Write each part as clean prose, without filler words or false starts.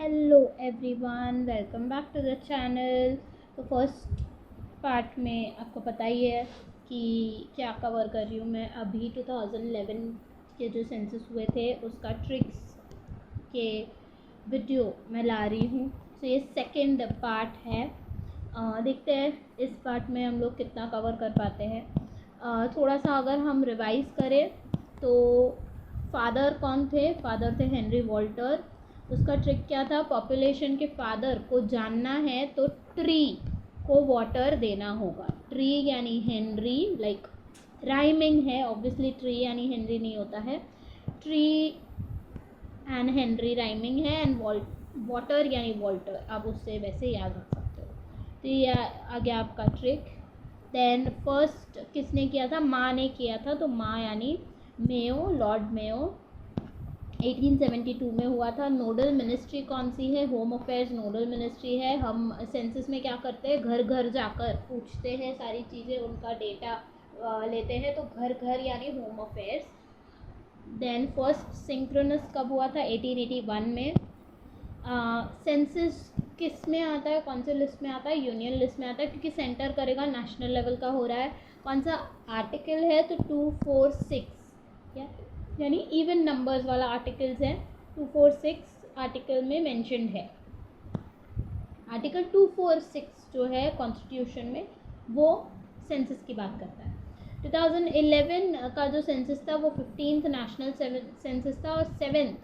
Hello everyone, welcome back to the channel. तो first part में आपको पता ही है कि क्या कवर कर रही हूँ मैं। अभी 2011 के जो सेंसस हुए थे उसका ट्रिक्स के वीडियो मैं ला रही हूँ। तो ये सेकंड पार्ट है। देखते हैं इस पार्ट में हम लोग कितना कवर कर पाते हैं। थोड़ा सा अगर हम रिवाइज करें तो फादर कौन थे? फादर थे हेनरी वॉल्टर। उसका ट्रिक क्या था? पॉपुलेशन के फादर को जानना है तो ट्री को वाटर देना होगा। ट्री यानी हेनरी, लाइक राइमिंग है, ऑब्वियसली ट्री यानी हेनरी नहीं होता है। ट्री एंड हेनरी राइमिंग है, एंड वाटर यानी वॉल्टर। आप उससे वैसे याद रख सकते हो। तो ये आ गया आपका ट्रिक। देन फर्स्ट किसने किया था? माँ ने किया था। तो माँ यानी मेयो, लॉर्ड मेयो। 1872 में हुआ था। नोडल मिनिस्ट्री कौन सी है? होम अफेयर्स नोडल मिनिस्ट्री है। हम सेंसस में क्या करते हैं? घर घर जाकर पूछते हैं सारी चीज़ें, उनका डेटा लेते हैं। तो घर घर यानी home affairs. Then first synchronous कब हुआ था? 1881 में। सेंसस किस में आता है? कौन से लिस्ट में आता है? यूनियन लिस्ट में आता है, क्योंकि सेंटर करेगा, नेशनल लेवल का हो रहा है। कौन सा आर्टिकल है? तो 246 यानी इवन नंबर्स वाला आर्टिकल्स है। 246 आर्टिकल में मेंशन्ड है। आर्टिकल 246 जो है कॉन्स्टिट्यूशन में, वो सेंसस की बात करता है। 2011 का जो सेंसस था वो 15th नेशनल सेंसस था और 7th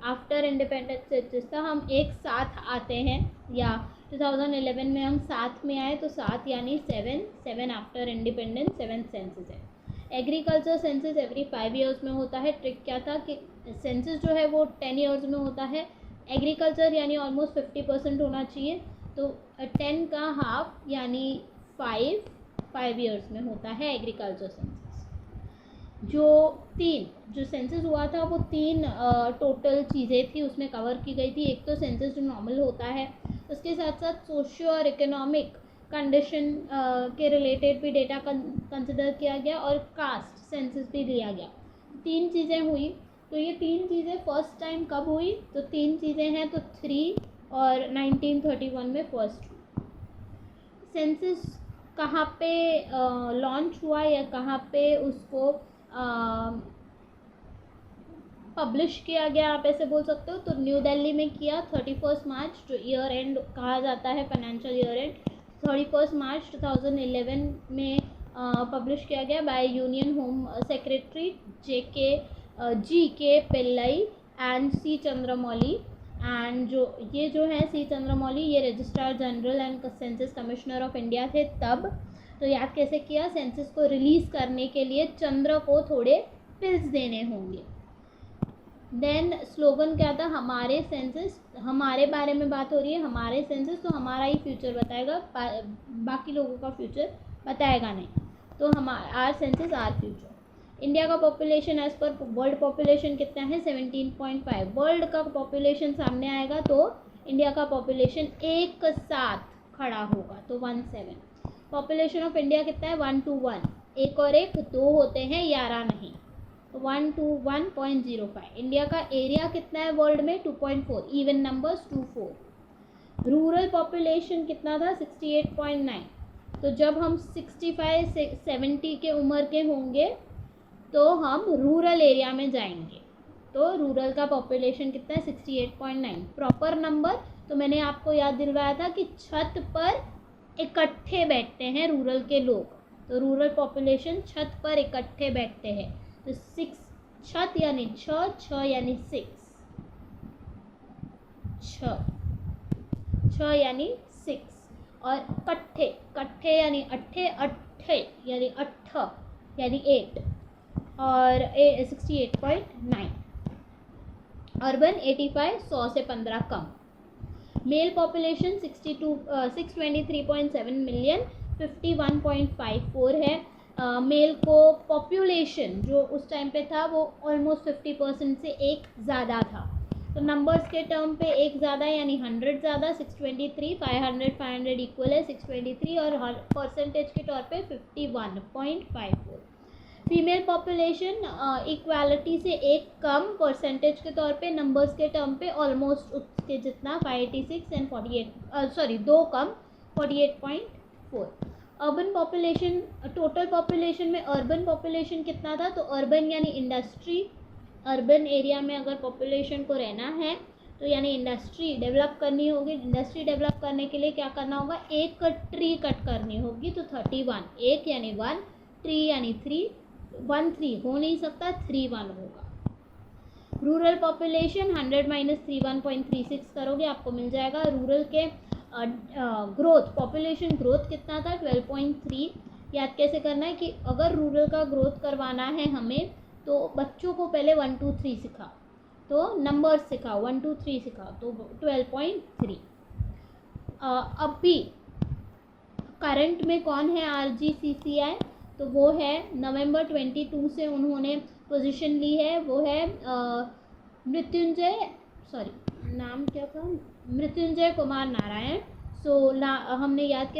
आफ्टर इंडिपेंडेंस सेंसस था। हम एक साथ आते हैं, या 2011 में हम साथ में आए, तो साथ यानी 7 आफ्टर इंडिपेंडेंस 7th सेंसस है। एग्रीकल्चर सेंसस एवरी 5 ईयर्स में होता है। ट्रिक क्या था कि सेंसस जो है वो 10 ईयर्स में होता है। एग्रीकल्चर यानी ऑलमोस्ट 50% होना चाहिए, तो 10 का हाफ यानी 5 ईयर्स में होता है एग्रीकल्चर सेंसस। जो सेंसस हुआ था वो 3 टोटल चीज़ें थी उसमें कवर की गई थी। एक तो सेंसस जो नॉर्मल होता है, उसके साथ साथ सोशियो और इकोनॉमिक कंडीशन के रिलेटेड भी डेटा कंसिडर किया गया, और कास्ट सेंसस भी लिया गया। 3 चीज़ें हुई। तो ये 3 चीज़ें फर्स्ट टाइम कब हुई? तो 3 चीज़ें हैं, तो 3 और 1931 में फर्स्ट सेंसस कहाँ पे लॉन्च हुआ, या कहाँ पे उसको पब्लिश किया गया, आप ऐसे बोल सकते हो। तो न्यू दिल्ली में किया 31 मार्च, जो ईयर एंड कहा जाता है, फाइनेंशियल ईयर एंड। 31 मार्च 2011 में पब्लिश किया गया by union home secretary G K Pillai and C Chandramouli. And जो है सी चंद्रमौली, ये registrar general and census commissioner of India थे तब। तो याद कैसे किया? सेंसस को रिलीज़ करने के लिए चंद्र को थोड़े पिल्स देने होंगे। देन स्लोगन क्या था? हमारे सेंसस, हमारे बारे में बात हो रही है, हमारे सेंसस, तो हमारा ही फ्यूचर बताएगा, बाकी लोगों का फ्यूचर बताएगा नहीं। तो our census our future. India का पॉपुलेशन एज पर वर्ल्ड पॉपुलेशन कितना है? 17.5। वर्ल्ड का पॉपुलेशन सामने आएगा तो इंडिया का पॉपुलेशन एक साथ खड़ा होगा, तो 17। पॉपुलेशन ऑफ इंडिया कितना है? 1 to 1। एक और एक 2 होते हैं, 11 नहीं, तो 1 to 1.05। इंडिया का एरिया कितना है वर्ल्ड में? 2.4। Even numbers 2 4। रूरल पॉपुलेशन कितना था? 68.9। तो जब हम 65 से 70 के उम्र के होंगे तो हम रूरल एरिया में जाएंगे। तो रूरल का पॉपुलेशन कितना है? 68.9। प्रॉपर नंबर तो मैंने आपको याद दिलवाया था कि छत पर इकट्ठे बैठते हैं रूरल के लोग, तो रूरल पॉपुलेशन छत पर इकट्ठे बैठते हैं। तो 6 छत यानी 6 यानी 6, 6 यानी 6, और कट्ठे यानी अट्ठे यानी 8 यानी 8, और 68.9। अर्बन 85, 100 से 15 कम। मेल पॉपुलेशन 623.7 मिलियन, 51.54 है। मेल को पॉपुलेशन जो उस टाइम पे था वो ऑलमोस्ट 50% से एक ज़्यादा था। तो नंबर्स के टर्म पे एक ज़्यादा यानी 100 ज़्यादा, 623। 500 इक्वल है 623, और परसेंटेज के तौर पे 51.54। फीमेल पॉपुलेशन इक्वालिटी से एक कम परसेंटेज के तौर पे, नंबर्स के टर्म पे ऑलमोस्ट उसके जितना 586 एंड 48 दो कम 48.4। अर्बन पॉपुलेशन, टोटल पॉपुलेशन में अर्बन पॉपुलेशन कितना था, तो अर्बन यानी इंडस्ट्री, अर्बन एरिया में अगर पॉपुलेशन को रहना है तो यानी इंडस्ट्री डेवलप करनी होगी। इंडस्ट्री डेवलप करने के लिए क्या करना होगा, एक ट्री कट करनी होगी, तो 31, एक यानी 1, ट्री यानी 3, 1 3 हो नहीं सकता, 3 1 होगा। रूरल पॉपुलेशन 100 माइनस 3 1.36 करोगे आपको मिल जाएगा। रूरल के ग्रोथ, पॉपुलेशन ग्रोथ कितना था, 12.3। याद कैसे करना है कि अगर रूरल का ग्रोथ करवाना है हमें तो बच्चों को पहले 1 2 3 सिखाओ, तो नंबर्स सिखाओ, 1 2 3 सिखाओ, तो 12.3। अभी करंट में कौन है RGCCI, तो वो है नवंबर 22 से उन्होंने पोजीशन ली है, वो है नाम क्या था, मृत्युंजय कुमार नारायण। हमने याद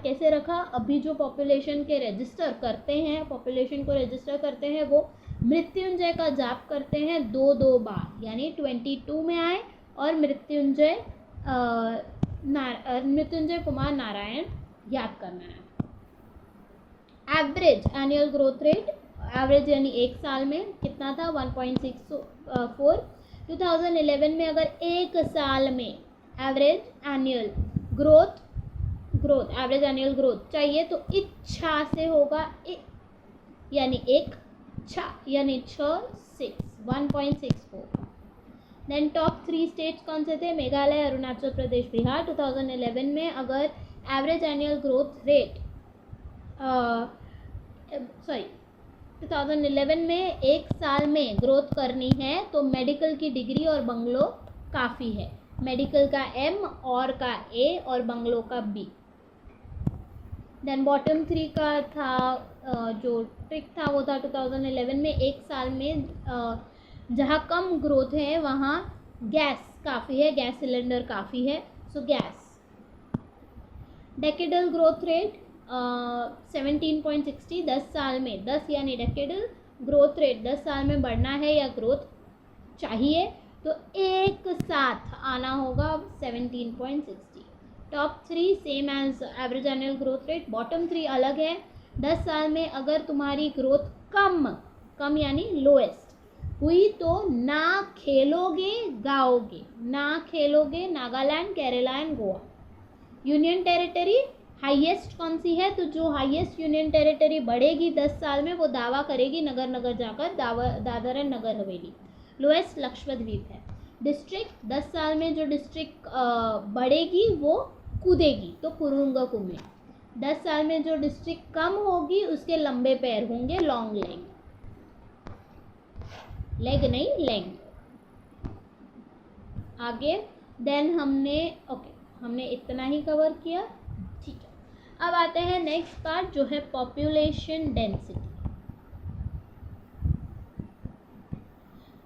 कैसे रखा, अभी जो पॉपुलेशन के रजिस्टर करते हैं, पॉपुलेशन को रजिस्टर करते हैं वो मृत्युंजय का जाप करते हैं 2 बार, यानी 22 में आए और मृत्युंजय कुमार नारायण याद करना है। Average annual growth rate, average यानी एक साल में कितना था, 1.64। 2011 में अगर एक साल में average annual growth average annual growth चाहिए तो इच्छा से होगा, यानी एक छा यानी 1.64। देन टॉप 3 स्टेट्स कौन से थे, मेघालय, अरुणाचल प्रदेश, बिहार। 2011 में अगर एवरेज एनुअल ग्रोथ रेट 2011 में एक साल में ग्रोथ करनी है तो मेडिकल की डिग्री और बंगलो काफ़ी है, मेडिकल का M और का A और बंगलो का B। देन बॉटम 3 का था जो ट्रिक था वो था 2011 में एक साल में जहाँ कम ग्रोथ है वहाँ गैस काफ़ी है, गैस सिलेंडर काफ़ी है, सो गैस। डेकेडल ग्रोथ रेट 17.60, 10 साल में, 10 यानी डेकेडल ग्रोथ रेट 10 साल में बढ़ना है या ग्रोथ चाहिए तो एक साथ आना होगा 17.60। Top 3 same as average annual growth rate, bottom 3 अलग है। 10 साल में अगर तुम्हारी ग्रोथ कम यानी लोएस्ट हुई तो ना खेलोगे गाओगे, ना खेलोगे Nagaland, Kerala and Goa. Union territory highest कौन सी है, तो जो हाईएस्ट यूनियन टेरिटरी बढ़ेगी 10 साल में वो दावा करेगी नगर जाकर दादर एंड नगर हवेली। लोएस्ट लक्षद्वीप है। डिस्ट्रिक्ट 10 साल में जो डिस्ट्रिक्ट बढ़ेगी वो कूदेगी तो कुरुंगा कुमे। 10 साल में जो डिस्ट्रिक्ट कम होगी उसके लंबे पैर होंगे, लॉन्ग लेग नहीं लेग। आगे देन हमने इतना ही कवर किया, ठीक है। अब आते हैं नेक्स्ट पार्ट जो है पॉपुलेशन डेंसिटी।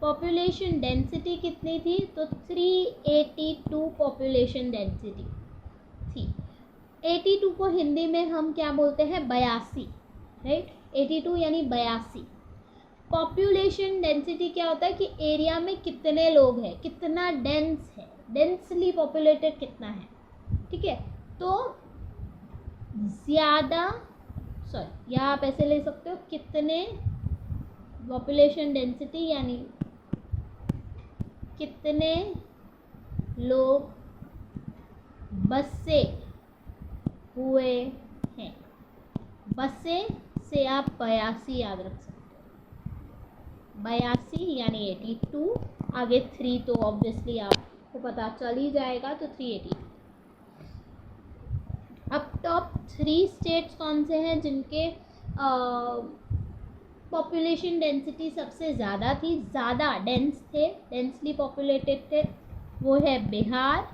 पॉपुलेशन डेंसिटी कितनी थी, तो 382 पॉपुलेशन डेंसिटी थी। 82 को हिंदी में हम क्या बोलते हैं, 82, राइट। 82 यानी 82। पॉपुलेशन डेंसिटी क्या होता है कि एरिया में कितने लोग हैं, कितना डेंस है, डेंसली पॉपुलेटेड कितना है, ठीक है। तो ज़्यादा या आप ऐसे ले सकते हो, कितने पॉपुलेशन डेंसिटी यानी कितने लोग बसे हुए हैं। बसे से आप 82 याद रख सकते हो, 82 यानी 82। आगे 3 तो ऑब्वियसली आपको पता चल ही जाएगा, तो 380। अब टॉप 3 स्टेट्स कौन से हैं जिनके पॉपुलेशन डेंसिटी सबसे ज़्यादा थी, ज़्यादा डेंस थे, डेंसली पॉपुलेटेड थे, वो है बिहार,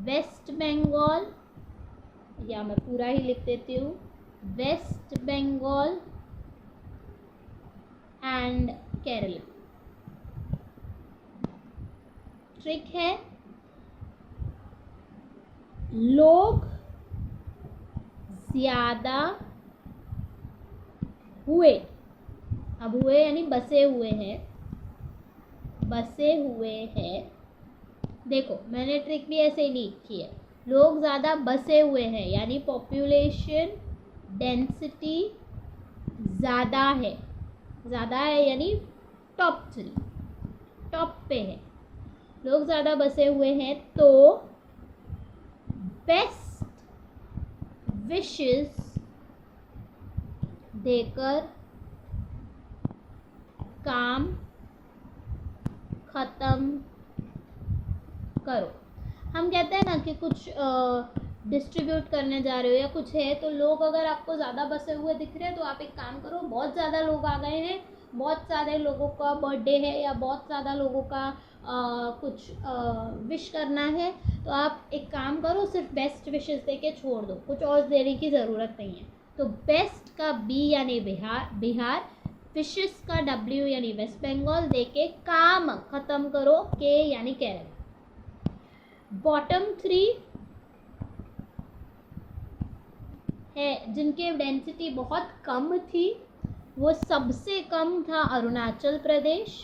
वेस्ट बंगाल, या मैं पूरा ही लिख देती हूँ, West Bengal and Kerala. Trick है, लोग ज़्यादा हुए, अब हुए यानी बसे हुए हैं, बसे हुए हैं। देखो मैंने ट्रिक भी ऐसे ही लिखी है, लोग ज़्यादा बसे हुए हैं यानी पॉपुलेशन डेंसिटी ज़्यादा है, ज़्यादा है यानी टॉप 3, टॉप पे है, लोग ज़्यादा बसे हुए हैं तो बेस्ट विशेस देकर काम ख़त्म करो। हम कहते हैं ना कि कुछ डिस्ट्रीब्यूट करने जा रहे हो या कुछ है, तो लोग अगर आपको ज़्यादा बसे हुए दिख रहे हैं तो आप एक काम करो, बहुत ज़्यादा लोग आ गए हैं, बहुत सारे लोगों का बर्थडे है या बहुत ज़्यादा लोगों का कुछ विश करना है, तो आप एक काम करो, सिर्फ बेस्ट विशेस दे के छोड़ दो, कुछ और देने की ज़रूरत नहीं है। तो बेस्ट का बी यानी बिहार, विशेस का डब्ल्यू यानी वेस्ट बंगाल दे के काम ख़त्म करो, के यानी केरल। बॉटम 3 है जिनके डेंसिटी बहुत कम थी, वो सबसे कम था अरुणाचल प्रदेश,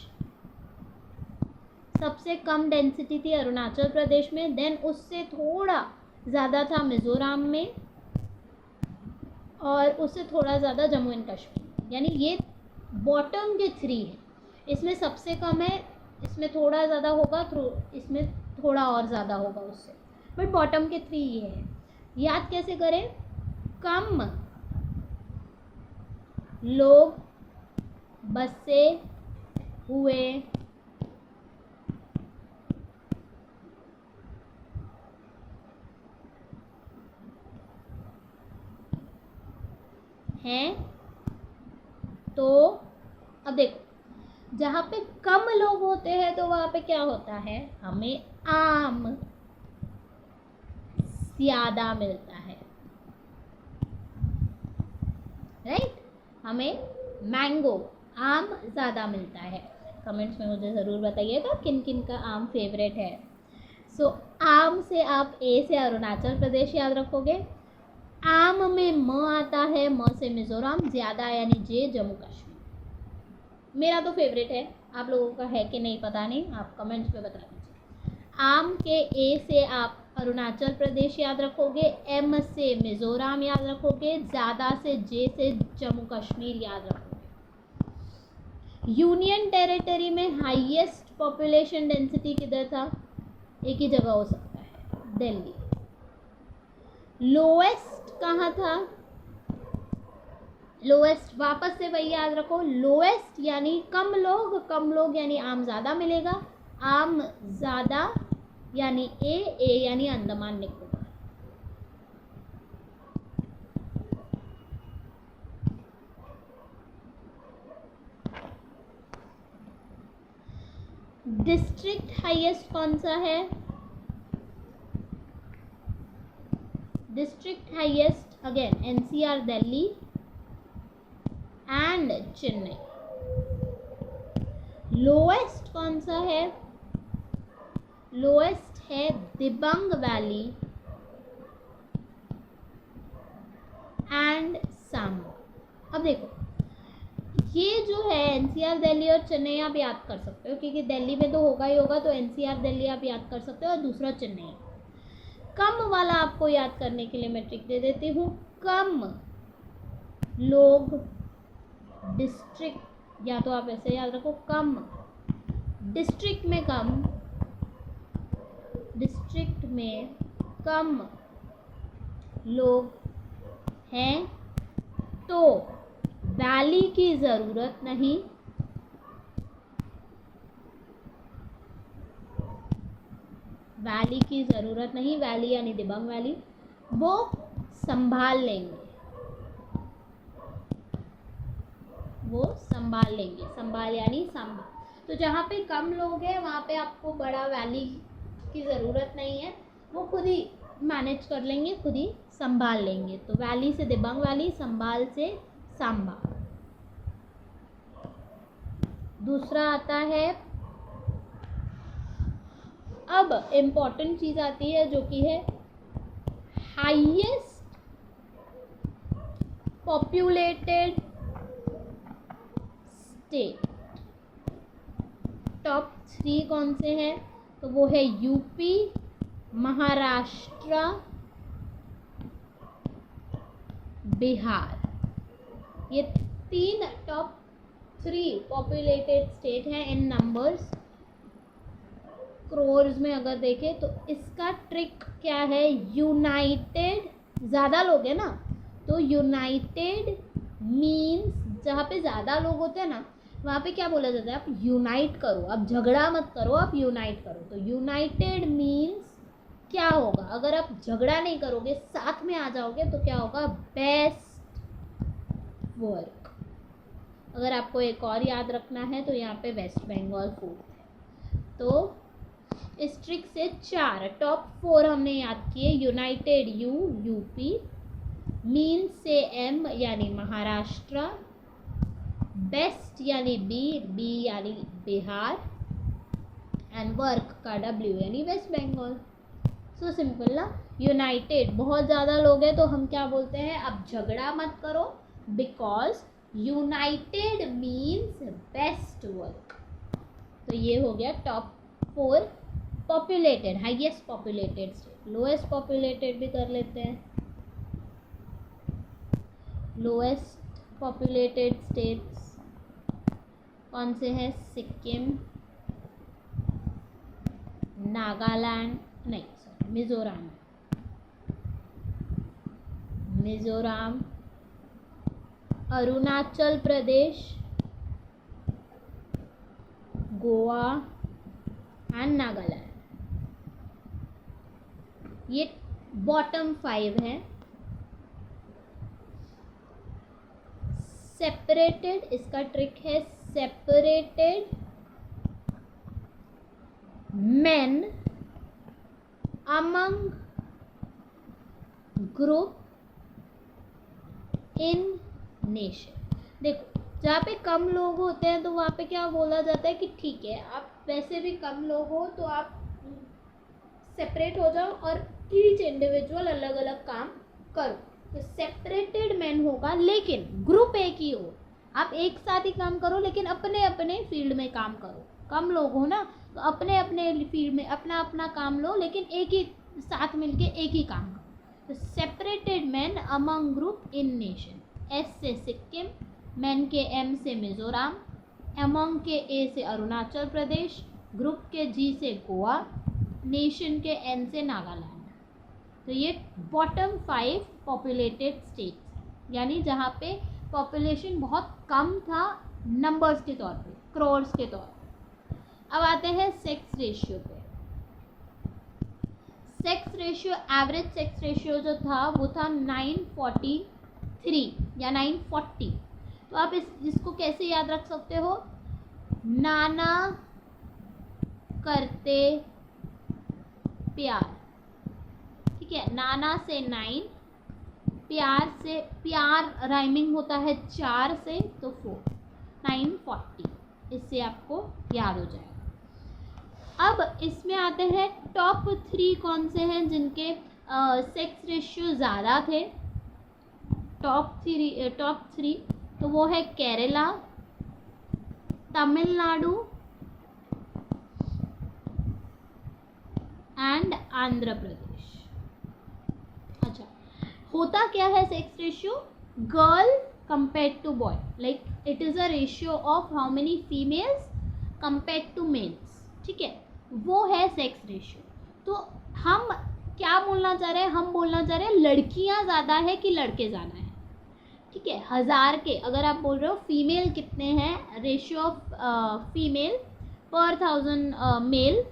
सबसे कम डेंसिटी थी अरुणाचल प्रदेश में, देन उससे थोड़ा ज़्यादा था मिज़ोरम में, और उससे थोड़ा ज़्यादा जम्मू एंड कश्मीर। यानी ये बॉटम के 3 है, इसमें सबसे कम है, इसमें थोड़ा ज़्यादा होगा, इसमें थोड़ा और ज़्यादा होगा उससे, बट बॉटम के 3 ये है। याद कैसे करें? कम लोग बसे हुए हैं तो, अब देखो जहाँ पे कम लोग होते हैं तो वहाँ पे क्या होता है, हमें आम ज़्यादा मिलता है, राइट? हमें मैंगो आम ज़्यादा मिलता है। कमेंट्स में मुझे ज़रूर बताइएगा किन किन का आम फेवरेट है। सो आम से आप ए से अरुणाचल प्रदेश याद रखोगे, आम में म आता है, म से मिज़ोरम, ज़्यादा यानी जे जम्मू कश्मीर। मेरा तो फेवरेट है, आप लोगों का है कि नहीं पता नहीं, आप कमेंट्स में बता दीजिए। आम के ए से आप अरुणाचल प्रदेश याद रखोगे, एम से मिज़ोरम याद रखोगे, ज़्यादा से जे से जम्मू कश्मीर याद रखोगे। यूनियन टेरिटरी में हाईएस्ट पॉपुलेशन डेंसिटी किधर था? एक ही जगह हो सकता है, दिल्ली। लोएस्ट कहाँ था? लोएस्ट वापस से वही याद रखो, लोएस्ट यानी कम लोग यानी आम ज़्यादा मिलेगा, आम ज़्यादा यानी ए यानी अंडमान निकोबार। डिस्ट्रिक्ट हाईएस्ट कौन सा है? District highest again NCR Delhi and Chennai. Lowest कौन सा है? लोएस्ट है दिबांग वैली एंड सांबा। अब देखो ये जो है एनसीआर दिल्ली और चेन्नई आप याद कर सकते हो, क्योंकि दिल्ली में तो होगा ही होगा, तो एनसीआर दिल्ली आप याद कर सकते हो, और दूसरा चेन्नई। कम वाला आपको याद करने के लिए मैं ट्रिक दे देती हूँ, कम लोग डिस्ट्रिक्ट, या तो आप ऐसे याद रखो, कम डिस्ट्रिक्ट में कम लोग हैं तो वैली की ज़रूरत नहीं, वैली की ज़रूरत नहीं, वैली यानी दिबांग वैली, वो संभाल लेंगे, वो संभाल लेंगे, संभाल यानी सांबा। तो जहाँ पे कम लोग हैं वहाँ पे आपको बड़ा वैली की ज़रूरत नहीं है, वो खुद ही मैनेज कर लेंगे, खुद ही संभाल लेंगे। तो वैली से दिबांग वैली, संभाल से सांबा। दूसरा आता है, अब इम्पॉर्टेंट चीज़ आती है जो कि है हाईएस्ट पॉपुलेटेड स्टेट। टॉप 3 कौन से हैं? तो वो है यूपी, महाराष्ट्र, बिहार। ये 3 टॉप 3 पॉपुलेटेड स्टेट हैं इन नंबर्स, क्रोर्स में अगर देखें तो। इसका ट्रिक क्या है? यूनाइटेड, ज़्यादा लोग हैं ना, तो यूनाइटेड मीन्स जहाँ पे ज़्यादा लोग होते हैं ना, वहाँ पे क्या बोला जाता है? आप यूनाइट करो, आप झगड़ा मत करो, आप यूनाइट करो। तो यूनाइटेड मीन्स क्या होगा? अगर आप झगड़ा नहीं करोगे, साथ में आ जाओगे, तो क्या होगा? Best work. अगर आपको एक और याद रखना है तो यहाँ पे वेस्ट बंगाल 4 है। तो इस ट्रिक से 4 टॉप 4 हमने याद किए। यूनाइटेड यू, यूपी, मीन्स से एम यानी महाराष्ट्र, बेस्ट यानी बी यानी बिहार, एंड वर्क का डब्ल्यू यानी वेस्ट बंगाल। सो सिंपल ना। यूनाइटेड, बहुत ज़्यादा लोग हैं तो हम क्या बोलते हैं? अब झगड़ा मत करो, because United means best work. तो ये हो गया top 4 populated, highest populated state. Lowest populated भी कर लेते हैं। लोएस्ट पॉपुलेटेड स्टेट्स कौन से हैं? सिक्किम, नागालैंड, नहीं सॉरी, मिजोरम, अरुणाचल प्रदेश, गोवा एंड नागालैंड। ये बॉटम 5 हैं। सेपरेटेड, इसका ट्रिक है separated men among group in nation। देखो, जहाँ पे कम लोग होते हैं तो वहाँ पे क्या बोला जाता है कि ठीक है, आप वैसे भी कम लोग हो तो आप सेपरेट हो जाओ और ईच इंडिविजुअल अलग अलग काम करो। तो सेपरेटेड मैन होगा, लेकिन ग्रुप एक ही हो। आप एक साथ ही काम करो, लेकिन अपने अपने फील्ड में काम करो। कम लोग हो ना, तो अपने अपने फील्ड में अपना अपना काम लो, लेकिन एक ही साथ मिलके एक ही काम करो। तो separated man among group in nation. S से सिक्किम, मैन के एम से मिजोरम, अमंग के ए से अरुणाचल प्रदेश, ग्रुप के जी से गोवा, नेशन के एन से नागालैंड। तो ये बॉटम 5 पॉपुलेटेड स्टेट्स, यानी जहाँ पे पॉपुलेशन बहुत कम था नंबर्स के तौर पे, क्रोर्स के तौर पे। अब आते हैं सेक्स रेशियो पे। Sex ratio, average sex ratio जो था वो था 943 या 940। तो आप इसको कैसे याद रख सकते हो? नाना करते प्यार, ठीक है। नाना से 9, प्यार से, प्यार राइमिंग होता है 4 से, तो 4, 940। इससे आपको याद हो जाएगा। अब इसमें आते हैं टॉप 3 कौन से हैं जिनके सेक्स रेशियो ज़्यादा थे। टॉप 3 तो वो है केरला, तमिलनाडु एंड आंध्र प्रदेश। अच्छा, होता क्या है sex ratio? Girl compare to boy, like it is a ratio of how many females compare to males, ठीक है, वो है सेक्स रेशियो। तो हम क्या बोलना चाह रहे हैं? हम बोलना चाह रहे हैं लड़कियां ज़्यादा है कि लड़के ज़्यादा हैं, ठीक है। 1000 के अगर आप बोल रहे हो फीमेल कितने हैं, रेशियो ऑफ फीमेल पर 1000 मेल,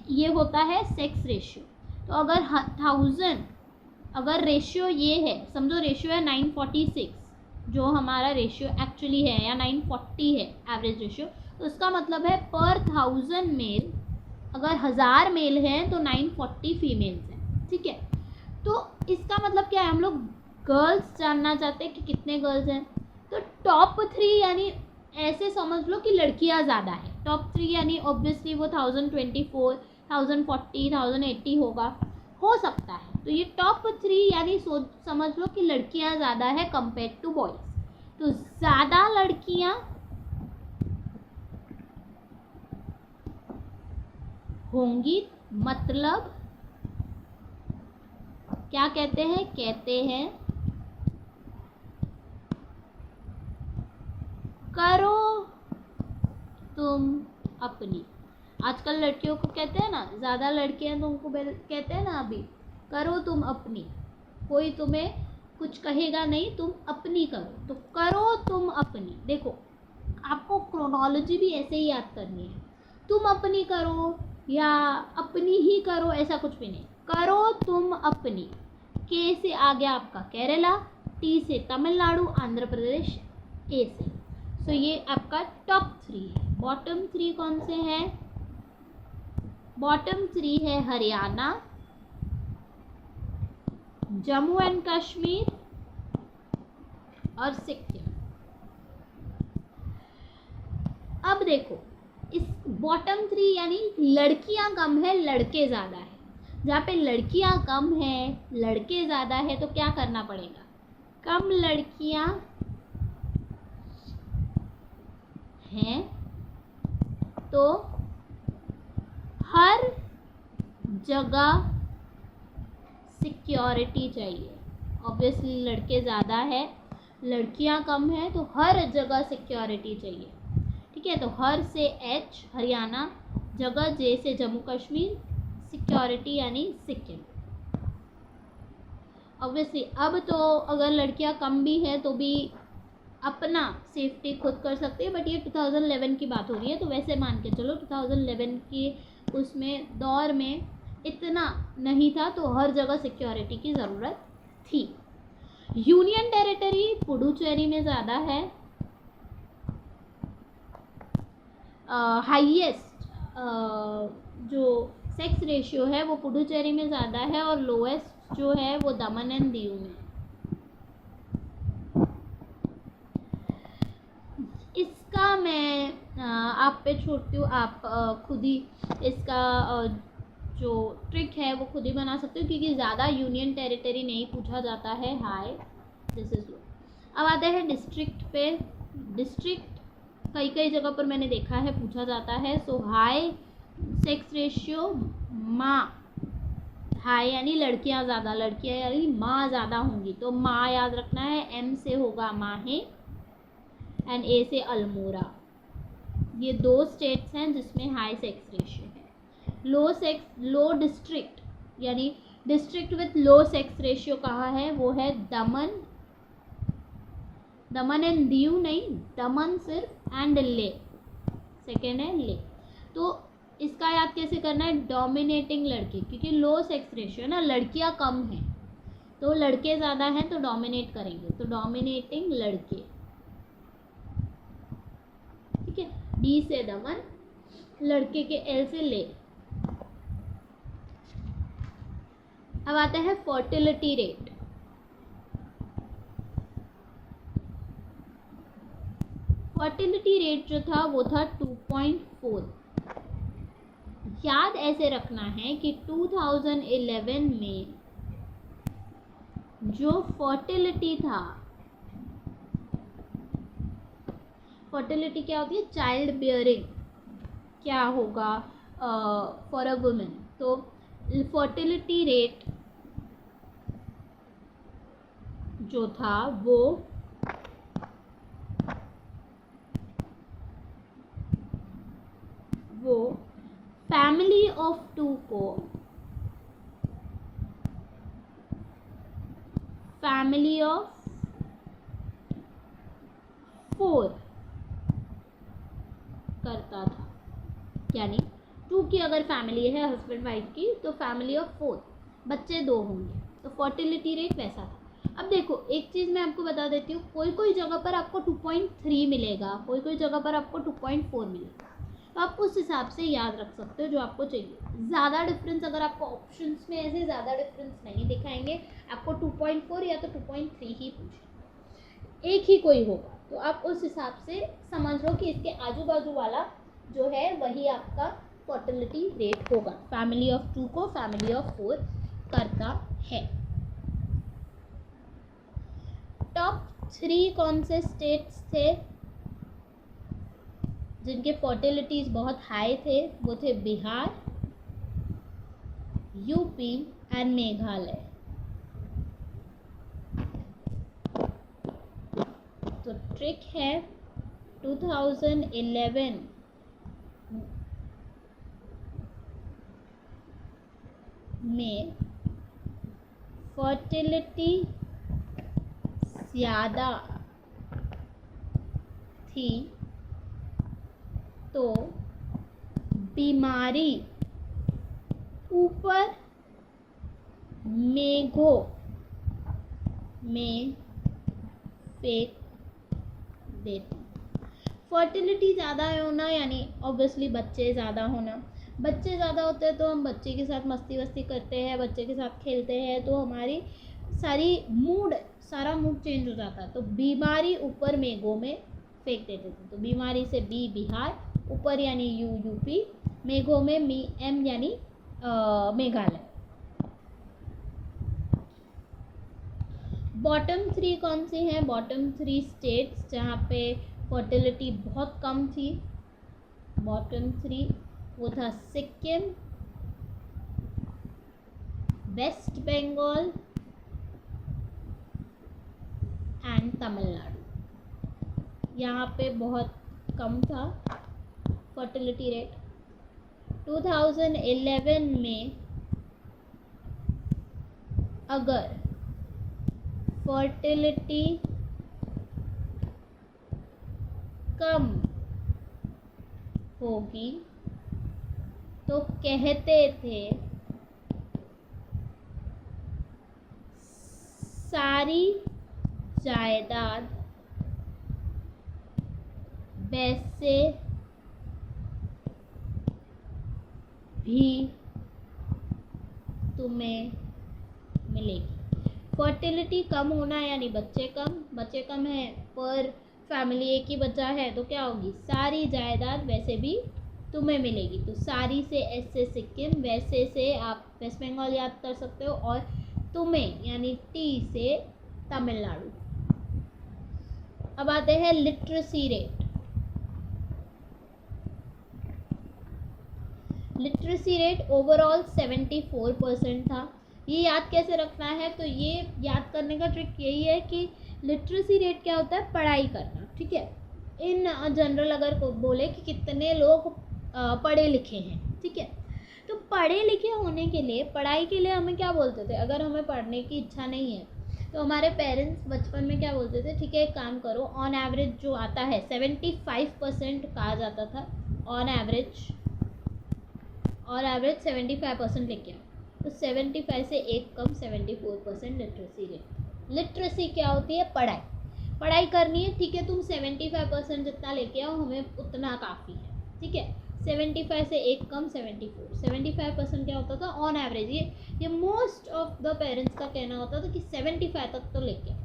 ये होता है सेक्स रेशियो। तो अगर 1000, अगर रेशियो ये है, समझो रेशियो है 946, जो हमारा रेशियो एक्चुअली है, या 940 है एवरेज रेशियो, तो उसका मतलब है पर 1000 मेल, अगर 1000 मेल हैं तो 940 फीमेल्स हैं, ठीक है। तो इसका मतलब क्या है? हम लोग गर्ल्स जानना चाहते हैं कि कितने गर्ल्स हैं। तो टॉप 3 यानी ऐसे समझ लो कि लड़कियां ज़्यादा है। टॉप 3 यानी ऑब्वियसली वो 1024, 1040, 1080 होगा, हो सकता है। तो ये टॉप 3 यानी समझ लो कि लड़कियां ज़्यादा है कंपेयर टू बॉयज़। तो ज़्यादा लड़कियां होंगी मतलब क्या कहते हैं? कहते हैं करो तुम अपनी। आजकल लड़कियों को कहते हैं ना, ज़्यादा लड़कियां तो उनको कहते हैं ना अभी, करो तुम अपनी, कोई तुम्हें कुछ कहेगा नहीं, तुम अपनी करो। तो करो तुम अपनी, देखो आपको क्रोनोलॉजी भी ऐसे ही याद करनी है। तुम अपनी करो या अपनी ही करो, ऐसा कुछ भी नहीं। करो तुम अपनी। के से आ गया आपका केरला, टी से तमिलनाडु, आंध्र प्रदेश, ए से। सो ये आपका टॉप 3 है। बॉटम 3 कौन से हैं? बॉटम 3 है हरियाणा, जम्मू एंड कश्मीर और सिक्किम। अब देखो इस बॉटम 3 यानी लड़कियां कम है, लड़के ज़्यादा है। जहाँ पे लड़कियां कम है, लड़के ज़्यादा है, तो क्या करना पड़ेगा? कम लड़कियां हैं तो हर जगह सिक्योरिटी चाहिए। ऑब्वियसली लड़के ज़्यादा है, लड़कियां कम है, तो हर जगह सिक्योरिटी चाहिए। ठीक है, तो हर से एच हरियाणा, जगह जे से जम्मू कश्मीर, सिक्योरिटी यानी सिक्किम। ऑब्वियसली अब तो अगर लड़कियां कम भी है तो भी अपना सेफ्टी खुद कर सकती है, बट ये 2011 की बात हो रही है, तो वैसे मान के चलो 2011 की उसमें दौर में इतना नहीं था, तो हर जगह सिक्योरिटी की ज़रूरत थी। यूनियन टेरिटरी पुडुचेरी में ज़्यादा है। हाईएस्ट जो सेक्स रेशियो है वो पुडुचेरी में ज़्यादा है, और लोएस्ट जो है वो दमन एंड दीव में। इसका मैं आप पे छोड़ती हूँ, आप खुद ही इसका जो ट्रिक है वो खुद ही बना सकते हो, क्योंकि ज़्यादा यूनियन टेरिटरी नहीं पूछा जाता है। High, this is low. अब आते हैं डिस्ट्रिक्ट पे। डिस्ट्रिक्ट कई कई जगह पर मैंने देखा है पूछा जाता है। सो हाई सेक्स रेशियो, माँ, हाई यानी लड़कियाँ ज़्यादा, लड़कियाँ यानी माँ ज़्यादा होंगी, तो माँ याद रखना है। एम से होगा माहे एंड ए से अल्मोड़ा। ये 2 स्टेट्स हैं जिसमें हाई सेक्स रेशियो है। लो डिस्ट्रिक्ट यानी district with low sex ratio कहाँ है? वो है दमन एंड दीव नहीं, दमन सिर्फ एंड ले, सेकेंड है ले। तो इसका याद कैसे करना है? डोमिनेटिंग लड़के, क्योंकि लो सेक्स रेशियो है ना, लड़कियां कम हैं तो लड़के ज़्यादा हैं तो डोमिनेट करेंगे, तो डोमिनेटिंग लड़के। ठीक है, डी से दमन, लड़के के एल से ले। अब आता है फर्टिलिटी रेट। फर्टिलिटी रेट जो था वो था 2.4। याद ऐसे रखना है कि 2011 में जो फर्टिलिटी था, फर्टिलिटी क्या होती है? चाइल्ड बियरिंग क्या होगा फॉर अ वुमेन। तो फर्टिलिटी रेट जो था वो फैमिली ऑफ 2 को फैमिली ऑफ 4 करता था। यानी 2 की अगर फैमिली है हस्बैंड वाइफ की, तो फैमिली ऑफ 4, बच्चे 2 होंगे, तो फर्टिलिटी रेट वैसा था। अब देखो एक चीज़ मैं आपको बता देती हूँ, कोई कोई जगह पर आपको 2.3 मिलेगा, कोई कोई जगह पर आपको 2.4 मिलेगा, तो आप उस हिसाब से याद रख सकते हो जो आपको चाहिए। ज़्यादा डिफरेंस अगर आपको ऑप्शंस में ऐसे ज़्यादा डिफरेंस नहीं दिखाएंगे, आपको 2.4 या तो 2.3 ही पूछे, एक ही कोई होगा, तो आप उस हिसाब से समझ लो कि इसके आजू बाजू वाला जो है वही आपका फर्टिलिटी रेट होगा। फैमिली ऑफ 2 को फैमिली ऑफ 4 करता है। टॉप 3 कौन से स्टेट्स थे जिनके फर्टिलिटीज बहुत हाई थे? वो थे बिहार, यूपी एंड मेघालय। तो ट्रिक है 2011 में फर्टिलिटी ज़्यादा थी तो बीमारी ऊपर मेघों में फेंक देती। फर्टिलिटी ज़्यादा होना यानी ऑब्वियसली बच्चे ज़्यादा होना। बच्चे ज़्यादा होते हैं तो हम बच्चे के साथ मस्ती वस्ती करते हैं, बच्चे के साथ खेलते हैं, तो हमारी सारा मूड चेंज हो जाता है। तो बीमारी ऊपर मेघों में फेंक देते थे। तो बीमारी से बी बिहार, ऊपर यानी यूपी, मेघों में एम यानी मेघालय। बॉटम 3 कौन सी हैं? बॉटम 3 स्टेट्स जहाँ पे फर्टिलिटी बहुत कम थी। बॉटम 3 वो था सिक्किम, वेस्ट बंगाल एंड तमिलनाडु। यहाँ पे बहुत कम था फर्टिलिटी रेट। 2011 में अगर फर्टिलिटी कम होगी तो कहते थे सारी जायदाद वैसे भी तुम्हें मिलेगी। फर्टिलिटी कम होना यानी बच्चे कम है, पर फैमिली एक ही बच्चा है तो क्या होगी? सारी जायदाद वैसे भी तुम्हें मिलेगी। तो सारी से एस से सिक्किम, वैसे से आप वेस्ट बंगाल याद कर सकते हो, और तुम्हें यानी टी से तमिलनाडु। अब आते हैं literacy rate. Literacy rate overall 74% था। ये याद कैसे रखना है? तो ये याद करने का ट्रिक यही है कि लिटरेसी रेट क्या होता है? पढ़ाई करना, ठीक है। इन जनरल अगर को बोले कि कितने लोग पढ़े लिखे हैं, ठीक है, तो पढ़े लिखे होने के लिए, पढ़ाई के लिए हमें क्या बोलते थे? अगर हमें पढ़ने की इच्छा नहीं है तो हमारे पेरेंट्स बचपन में क्या बोलते थे? ठीक है, एक काम करो, ऑन एवरेज जो आता है 75% कहा जाता था। ऑन एवरेज 75% लेके आओ। तो 75 से एक कम 74% लिटरेसी रेट। लिटरेसी क्या होती है? पढ़ाई करनी है, ठीक है, तुम 75% जितना लेके आओ, हमें उतना काफ़ी है, ठीक है। 75 से एक कम 74। 75% क्या होता था? On average. ये मोस्ट ऑफ द पेरेंट्स का कहना होता था कि 75 तक तो लेके आओ।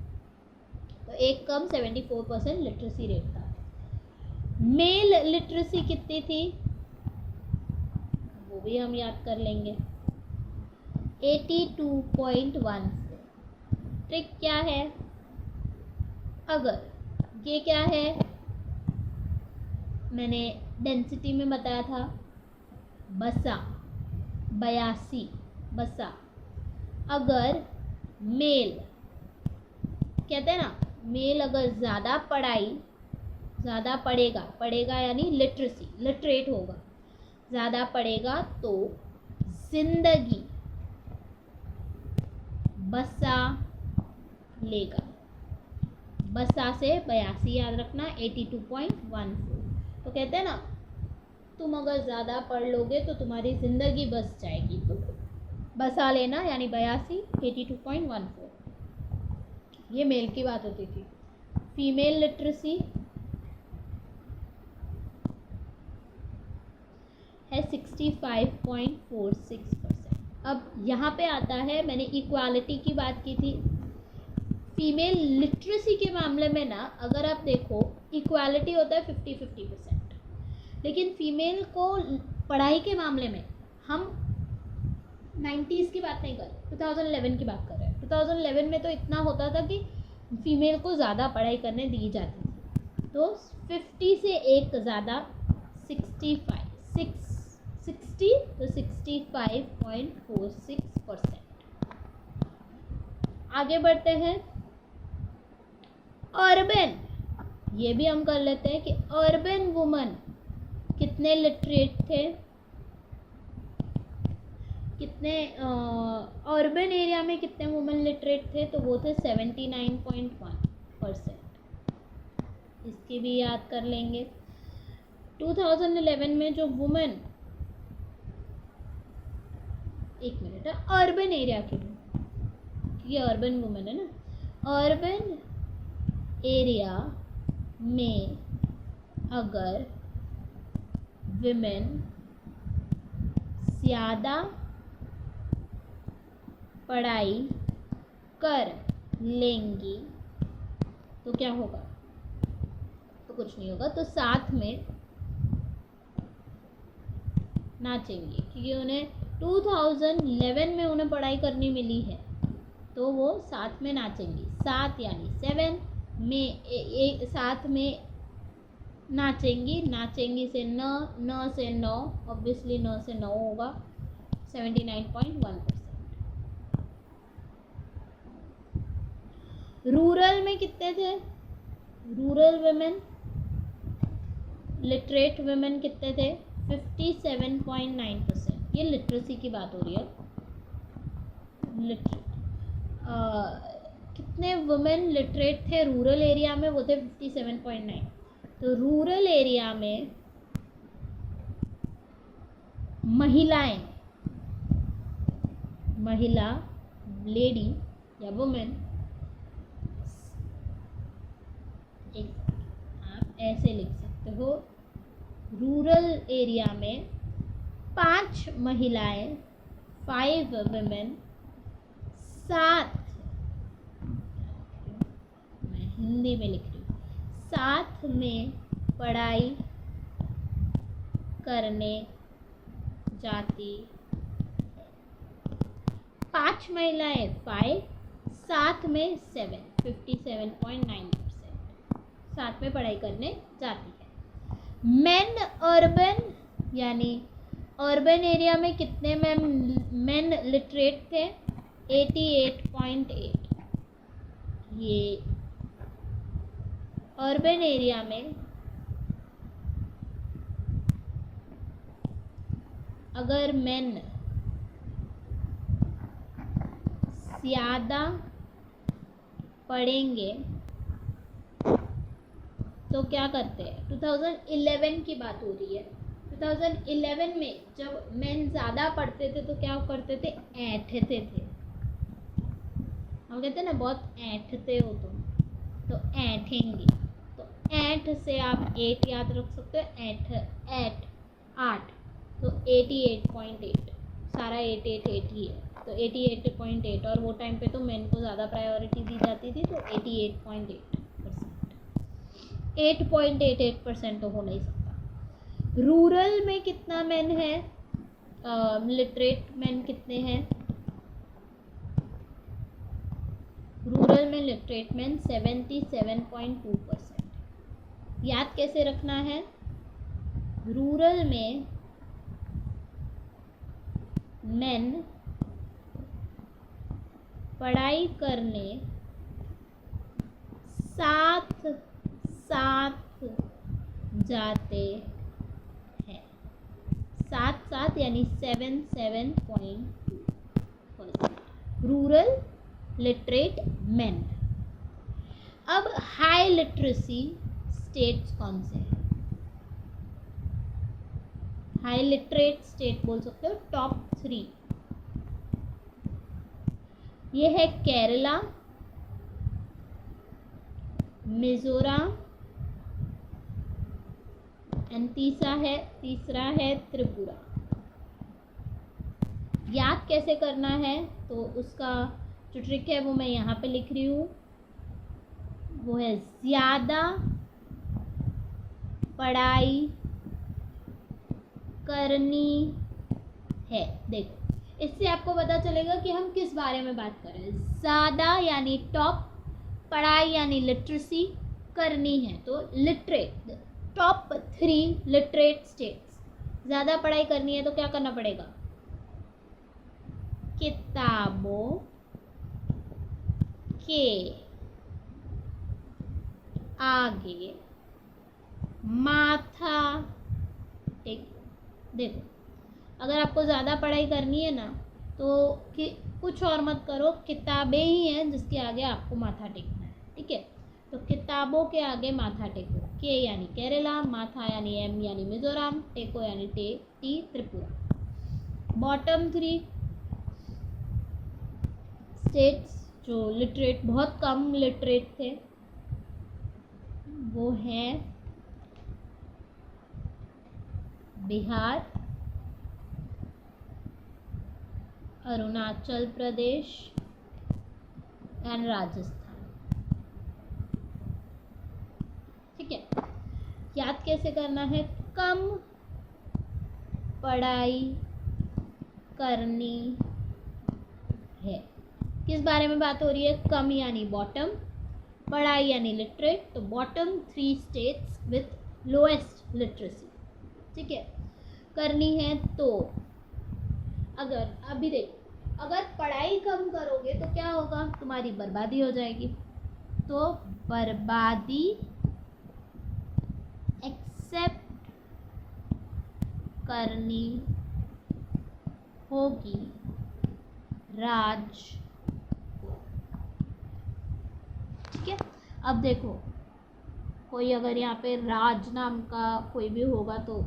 तो एक कम 74% लिटरेसी रेट था। मेल लिटरेसी कितनी थी वो भी हम याद कर लेंगे, 82.14। ट्रिक क्या है? अगर ये क्या है, मैंने डेंसिटी में बताया था, बसा 82 बसा। अगर मेल कहते हैं ना, मेल अगर ज़्यादा पढ़ेगा यानी लिटरेट होगा, ज़्यादा पढ़ेगा तो जिंदगी बसा लेगा। बसा से 82 याद रखना, 82.14। तो कहते हैं ना, तुम अगर ज़्यादा पढ़ लोगे तो तुम्हारी ज़िंदगी बस जाएगी, तो बसा लेना यानी 82, 82.14। ये मेल की बात होती थी। फीमेल लिटरेसी है 65.46%। अब यहाँ पे आता है, मैंने इक्वालिटी की बात की थी। फीमेल लिटरेसी के मामले में ना, अगर आप देखो, इक्वालिटी होता है 50-50%, लेकिन फीमेल को पढ़ाई के मामले में हम 90s की बात नहीं कर रहे, 2011 की बात कर रहे हैं। 2011 में तो इतना होता था कि फीमेल को ज़्यादा पढ़ाई करने दी जाती थी। तो 50 से एक ज़्यादा 65 60 तो 65.46%। आगे बढ़ते हैं। अर्बन, ये भी हम कर लेते हैं कि अर्बन वुमन कितने लिटरेट थे, कितने अर्बन एरिया में कितने वुमेन लिटरेट थे, तो वो थे 79.1%। इसकी भी याद कर लेंगे। 2011 में जो वुमेन, एक मिनट है, अर्बन एरिया की, ये अर्बन वुमेन है ना, अर्बन एरिया में अगर विमेन ज़्यादा पढ़ाई कर लेंगी तो क्या होगा, तो कुछ नहीं होगा, तो साथ में नाचेंगी, क्योंकि उन्हें 2011 में उन्हें पढ़ाई करनी मिली है, तो वो साथ में नाचेंगी। साथ यानी 7 में एक साथ में नाचेंगी, नाचेंगी से न से 9, ऑब्वियसली 9 से 9 होगा, 79.1%। रूरल में कितने थे, रूरल वुमेन लिटरेट वुमेन कितने थे, 57.9%। ये लिटरेसी की बात हो रही है। कितने वुमेन लिटरेट थे रूरल एरिया में, वो थे 57.9। तो रूरल एरिया में महिलाएं, महिला लेडी या वुमेन, आप ऐसे लिख सकते हो, रूरल एरिया में 5 महिलाएं, 5 वुमेन, 7, मैं हिंदी में लिख रही हूँ, साथ में पढ़ाई करने जाती, 5 महिलाएं 5, साथ में 7, 57.9%, साथ में पढ़ाई करने जाती है। मेन अर्बन, यानी अर्बन एरिया में कितने मेन लिटरेट थे, 88.8। ये अर्बन एरिया में अगर मेन ज़्यादा पढ़ेंगे तो क्या करते हैं, 2011 की बात हो रही है। 2011 में जब मेन ज़्यादा पढ़ते थे तो क्या करते थे, ऐंठते थे। हम कहते हैं ना बहुत ऐंठते हो तुम, तो ऐंठेंगे, तो ऐंठ से आप 8 याद रख सकते हो, ऐंठ 8, तो 88.8, सारा 8 ही है, तो 88.8। और वो टाइम पे तो मेन को ज़्यादा प्रायोरिटी दी जाती थी, तो 88.8%, 8.88% तो हो नहीं सकता। रूरल में कितना मेन है, लिटरेट मेन कितने हैं, रूरल में लिटरेट मेन 77.2%। याद कैसे रखना है, रूरल में मेन पढ़ाई करने साथ जाते हैं, साथ यानी 7.2%। Rural literate main. अब हाई लिटरेसी स्टेट्स कौन से हैं, हाई लिटरेट स्टेट बोल सकते हो, टॉप 3। ये है केरला, मिजोरम एंड तीसरा है त्रिपुरा। याद कैसे करना है, तो उसका जो ट्रिक है वो मैं यहाँ पे लिख रही हूँ, वो है ज़्यादा पढ़ाई करनी है। देखो, इससे आपको पता चलेगा कि हम किस बारे में बात कर रहे हैं। ज़्यादा यानी टॉप, पढ़ाई यानी लिटरेसी, करनी है तो लिटरेट, टॉप 3 लिटरेट स्टेट्स ज़्यादा पढ़ाई करनी है तो क्या करना पड़ेगा, किताबों के आगे माथा टेक। देखो, अगर आपको ज़्यादा पढ़ाई करनी है ना तो कि कुछ और मत करो, किताबें ही हैं जिसके आगे आपको माथा टेकना है, ठीक है। तो किताबों के आगे माथा टेको, के यानी केरला, माथा यानी एम यानी मिजोरम, टेको यानी टी त्रिपुरा। बॉटम 3 स्टेट्स जो लिटरेट, बहुत कम लिटरेट थे, वो हैं बिहार, अरुणाचल प्रदेश एंड राजस्थान, ठीक है। याद कैसे करना है, कम पढ़ाई करनी है। किस बारे में बात हो रही है, कम यानी बॉटम, पढ़ाई यानी लिटरेट, तो bottom 3 states with lowest literacy, ठीक है, करनी है। तो अगर अभी देखो, अगर पढ़ाई कम करोगे तो क्या होगा, तुम्हारी बर्बादी हो जाएगी। तो बर्बादी एक्सेप्ट करनी होगी राज, ठीक है। अब देखो, कोई अगर यहाँ पे राज नाम का कोई भी होगा तो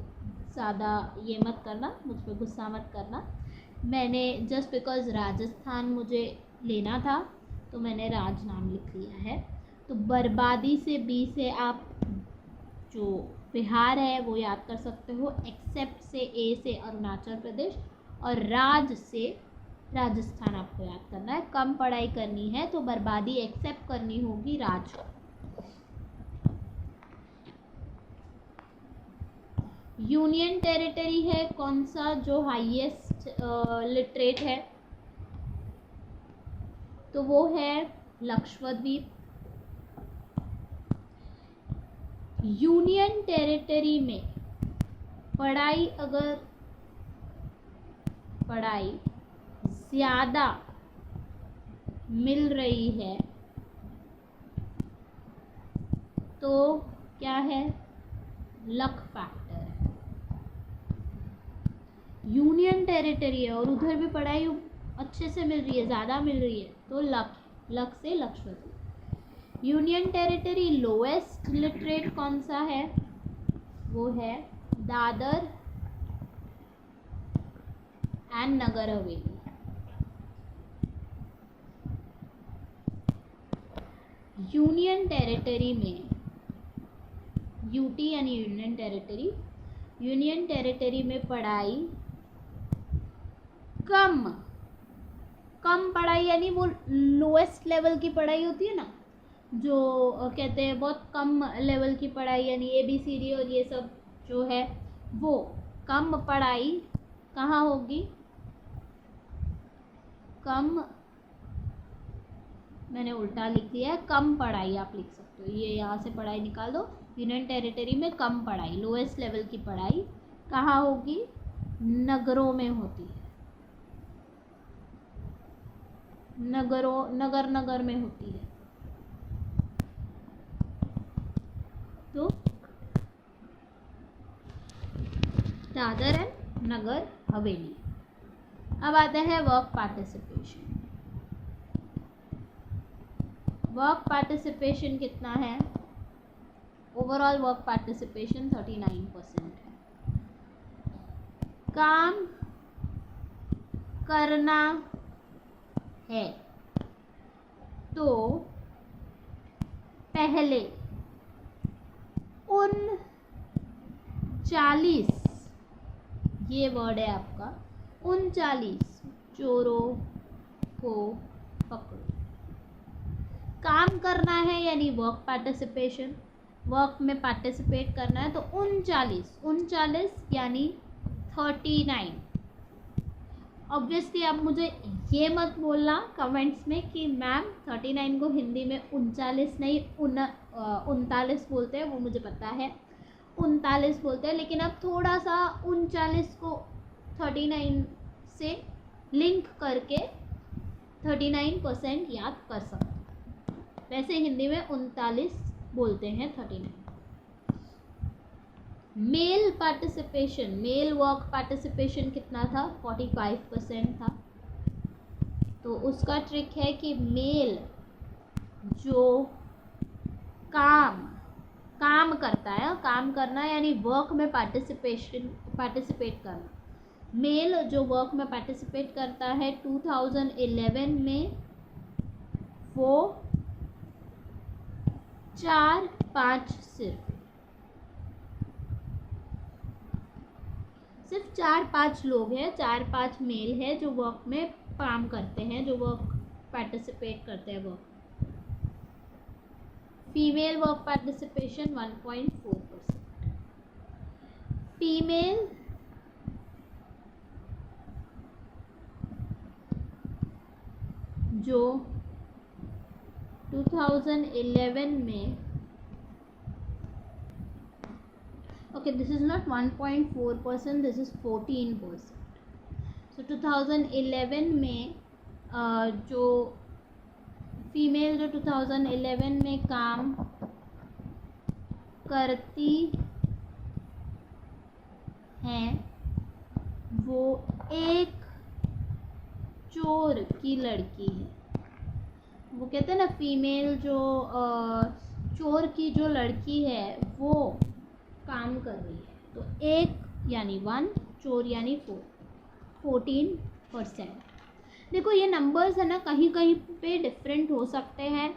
ज़्यादा ये मत करना, मुझ पर गुस्सा मत करना। मैंने जस्ट बिकॉज़ राजस्थान मुझे लेना था तो मैंने राज नाम लिख लिया है। तो बर्बादी से बी से आप जो बिहार है वो याद कर सकते हो, एक्सेप्ट से ए से अरुणाचल प्रदेश, और राज से राजस्थान आपको याद करना है। कम पढ़ाई करनी है तो बर्बादी एक्सेप्ट करनी होगी राज को। यूनियन टेरिटरी है कौन सा, जो हाईएस्ट लिटरेट है, तो वो है लक्षद्वीप। यूनियन टेरिटरी में पढ़ाई ज़्यादा मिल रही है तो क्या है, लक फैक्टर है। यूनियन टेरिटरी है और उधर भी पढ़ाई अच्छे से मिल रही है, ज़्यादा मिल रही है, तो लक से Lakshadweep. Union territory lowest literate कौन सा है, वो है Dadar and Nagar Haveli. Union territory में, यूटी यानी यूनियन टेरिटरी, यूनियन टेरिटरी में पढ़ाई कम पढ़ाई यानी वो लोएस्ट लेवल की पढ़ाई होती है ना, जो कहते हैं बहुत कम लेवल की पढ़ाई, यानी ABCD और ये सब जो है, वो कम पढ़ाई कहाँ होगी, कम, मैंने उल्टा लिख दिया है, कम पढ़ाई आप लिख सकते हो, ये यहाँ से पढ़ाई निकाल दो। यूनियन टेरिटरी में कम पढ़ाई, लोएस्ट लेवल की पढ़ाई कहाँ होगी, नगरों में होती है, नगर में होती है। तो दादर एंड नगर हवेली। अब आते हैं वर्क पार्टिसिपेशन। वर्क पार्टिसिपेशन कितना है, ओवरऑल वर्क पार्टिसिपेशन 39% है। काम करना है तो पहले उन 40, ये वर्ड है आपका, 39 चोरों को पकड़ो। काम करना है यानी वर्क पार्टिसिपेशन, वर्क में पार्टिसिपेट करना है तो 39 यानी 39। ऑब्वियसली आप मुझे ये मत बोलना कमेंट्स में कि मैम 39 को हिंदी में 39 नहीं 39 बोलते हैं, वो मुझे पता है। 39 बोलते हैं, लेकिन अब थोड़ा सा 39 को 39 से लिंक करके 39% याद कर सकते। वैसे हिंदी में 39 बोलते हैं, 39। Male participation, male work participation कितना था? 45% था। तो उसका ट्रिक है कि मेल जो काम करता है, काम करना यानी वर्क में पार्टिसिपेट करना, मेल जो वर्क में पार्टिसिपेट करता है 2011 में वो 4-5 सिर्फ 4-5 लोग हैं, 4-5 मेल है जो वर्क में काम करते हैं, जो वर्क पार्टिसिपेट करते हैं work. Female work participation 1.4%। Female जो 2011 में, okay, this is not 1.4%, this is 14%. So 2011 में जो फीमेल जो 2011 में काम करती हैं वो एक चोर की लड़की है। वो कहते हैं ना, फीमेल जो चोर की जो लड़की है वो काम कर रही है। तो एक यानी 1, चोर यानी 4, 14%। देखो ये नंबर्स है ना, कहीं कहीं पे डिफरेंट हो सकते हैं,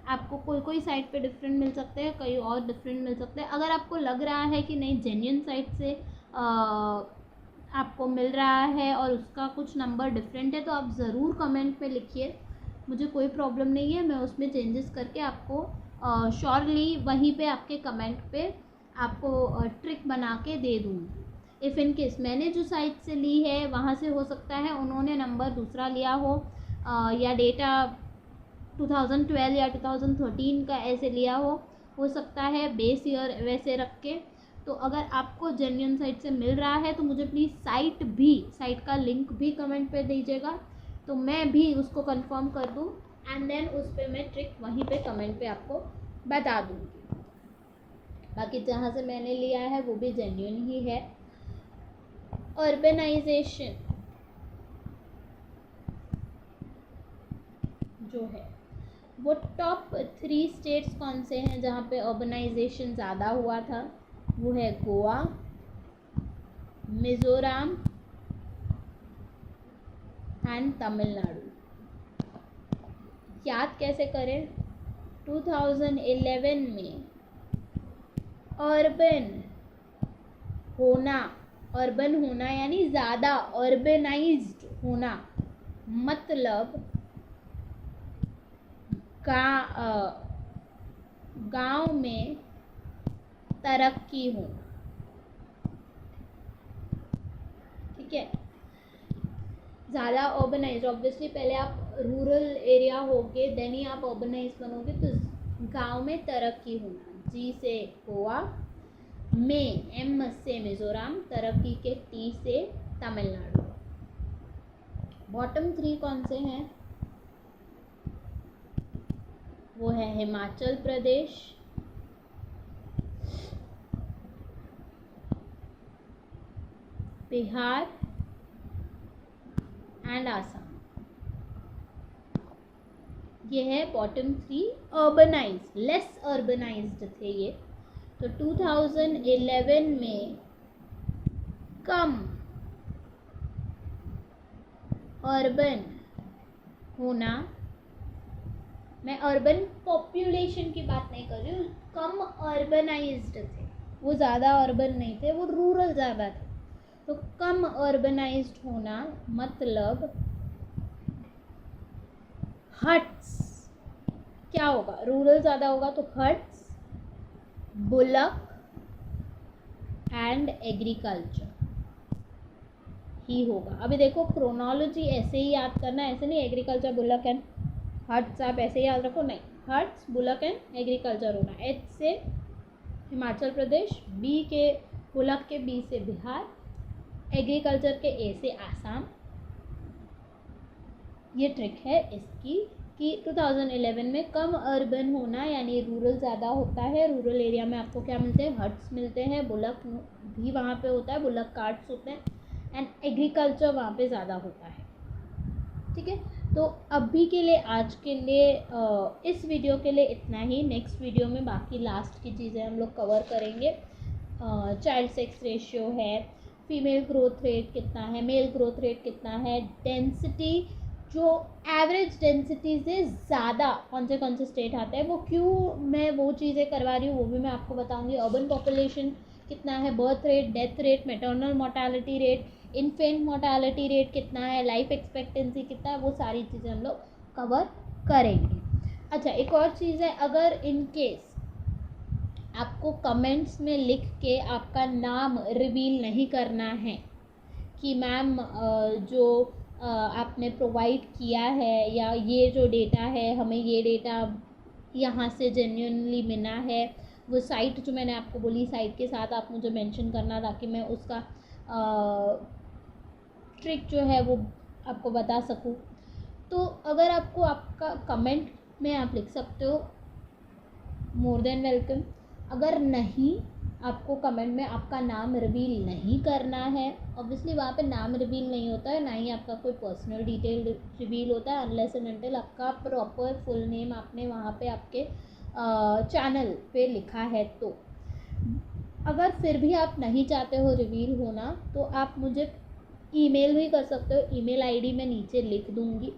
आपको कोई साइट पे डिफरेंट मिल सकते हैं, कहीं और डिफरेंट मिल सकते हैं। अगर आपको लग रहा है कि नहीं जेन्युइन साइट से आपको मिल रहा है और उसका कुछ नंबर डिफरेंट है, तो आप ज़रूर कमेंट पे लिखिए, मुझे कोई प्रॉब्लम नहीं है, मैं उसमें चेंजेस करके आपको श्योरली वहीं पे आपके कमेंट पे आपको ट्रिक बना के दे दूँगी। इफ़ इन केस मैंने जो साइट से ली है वहाँ से हो सकता है उन्होंने नंबर दूसरा लिया हो, या डेटा 2012 या 2013 का ऐसे लिया हो सकता है बेस ईयर वैसे रख के। तो अगर आपको जेन्युइन साइट से मिल रहा है तो मुझे प्लीज़ साइट का लिंक भी कमेंट पे दीजिएगा, तो मैं भी उसको कंफर्म कर दूँ एंड देन उस पर मैं ट्रिक वहीं पे कमेंट पे आपको बता दूँगी। बाकी जहाँ से मैंने लिया है वो भी जेन्युइन ही है। अर्बनाइजेशन जो है वो टॉप 3 स्टेट्स कौन से हैं जहाँ पे अर्बनाइजेशन ज़्यादा हुआ था? वो है गोवा, मिज़ोरम एंड तमिलनाडु। याद कैसे करें? 2011 में अर्बन होना यानी ज़्यादा अर्बनाइज्ड होना, मतलब गांव में तरक्की होना। ठीक है, ज़्यादा अर्बनाइज, ऑब्वियसली पहले आप रूरल एरिया होगे देन ही आप अर्बनाइज बनोगे, तो गांव में तरक्की होना। जी से गोवा, में एम से मिज़ोरम, तरक्की के टी से तमिलनाडु। बॉटम 3 कौन से हैं? वो है हिमाचल प्रदेश, बिहार एंड आसाम। ये है बॉटम 3 अर्बनाइज्ड, लेस अर्बनाइज्ड थे ये। तो 2011 में कम अर्बन होना, मैं अर्बन पॉपुलेशन की बात नहीं कर रही हूँ, कम अर्बनाइज्ड थे, वो ज़्यादा अर्बन नहीं थे, वो रूरल ज़्यादा थे। तो कम अर्बनाइज्ड होना मतलब हट्स। क्या होगा? रूरल ज़्यादा होगा तो हट्स, बुलक एंड एग्रीकल्चर ही होगा। अभी देखो क्रोनोलॉजी ऐसे ही याद करना, ऐसे नहीं एग्रीकल्चर बुलक एंड हट्स आप ऐसे याद रखो, नहीं, हट्स बुलक एंड एग्रीकल्चर होना। एच से हिमाचल प्रदेश, बी के बुलक के बी से बिहार, एग्रीकल्चर के ए से आसाम। ये ट्रिक है इसकी कि 2011 में कम अर्बन होना यानी रूरल ज़्यादा होता है। रूरल एरिया में आपको क्या मिलते हैं, हट्स मिलते हैं, बुलक भी वहाँ पे होता है, बुलक कार्ट्स होते हैं, एंड एग्रीकल्चर वहाँ पे ज़्यादा होता है। ठीक है, तो अभी के लिए, आज के लिए, इस वीडियो के लिए इतना ही। नेक्स्ट वीडियो में बाकी लास्ट की चीज़ें हम लोग कवर करेंगे। चाइल्ड सेक्स रेशियो है, फीमेल ग्रोथ रेट कितना है, मेल ग्रोथ रेट कितना है, डेंसिटी जो एवरेज डेंसिटी से ज़्यादा कौन से स्टेट आते हैं, वो क्यों मैं वो चीज़ें करवा रही हूँ वो भी मैं आपको बताऊँगी। अर्बन पॉपुलेशन कितना है, birth rate, death rate, maternal mortality rate, infant mortality rate कितना है, लाइफ एक्सपेक्टेंसी कितना है, वो सारी चीज़ें हम लोग कवर करेंगे। अच्छा, एक और चीज़ है, अगर इन केस आपको कमेंट्स में लिख के आपका नाम रिवील नहीं करना है कि मैम जो आपने प्रोवाइड किया है या ये जो डेटा है, हमें ये डेटा यहाँ से जेन्युइनली मिला है, वो साइट जो मैंने आपको बोली साइट के साथ आप मुझे मेंशन करना ताकि मैं उसका ट्रिक जो है वो आपको बता सकूँ। तो अगर आपको आपका कमेंट में आप लिख सकते हो, मोर देन वेलकम। अगर नहीं, आपको कमेंट में आपका नाम रिवील नहीं करना है, ऑब्वियसली वहाँ पे नाम रिवील नहीं होता है, ना ही आपका कोई पर्सनल डिटेल रिवील होता है अनलेस एंड अनटिल आपका प्रॉपर फुल नेम आपने वहाँ पे आपके चैनल पे लिखा है। तो अगर फिर भी आप नहीं चाहते हो रिवील होना तो आप मुझे ईमेल भी कर सकते हो। ईमेल आईडी मैं नीचे लिख दूँगी,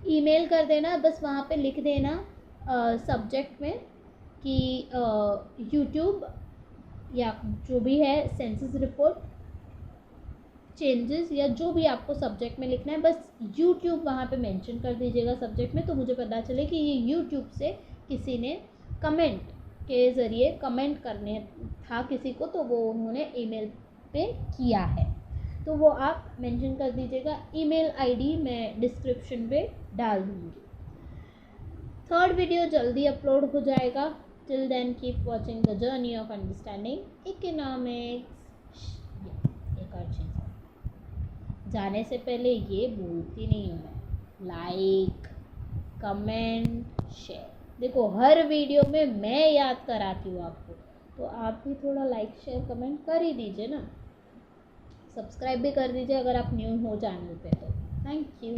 ईमेल कर देना। बस वहाँ पे लिख देना सब्जेक्ट में कि यूट्यूब या जो भी है सेंसस रिपोर्ट चेंजेस, या जो भी आपको सब्जेक्ट में लिखना है, बस यूट्यूब वहाँ पे मेंशन कर दीजिएगा सब्जेक्ट में, तो मुझे पता चले कि ये यूट्यूब से किसी ने कमेंट के ज़रिए कमेंट करने था किसी को, तो वो उन्होंने ईमेल पे किया है, तो वो आप मेंशन कर दीजिएगा। ईमेल आईडी मैं डिस्क्रिप्शन पे डाल दूँगी। थर्ड वीडियो जल्दी अपलोड हो जाएगा। Till then keep watching the journey of understanding economics. एक और चीज़, जाने से पहले ये बोलती नहीं हूँ मैं, लाइक, कमेंट, शेयर। देखो हर वीडियो में मैं याद कराती हूँ आपको, तो आप भी थोड़ा लाइक शेयर कमेंट कर ही दीजिए ना। सब्सक्राइब भी कर दीजिए अगर आप न्यू हो चैनल पे तो। Thank you.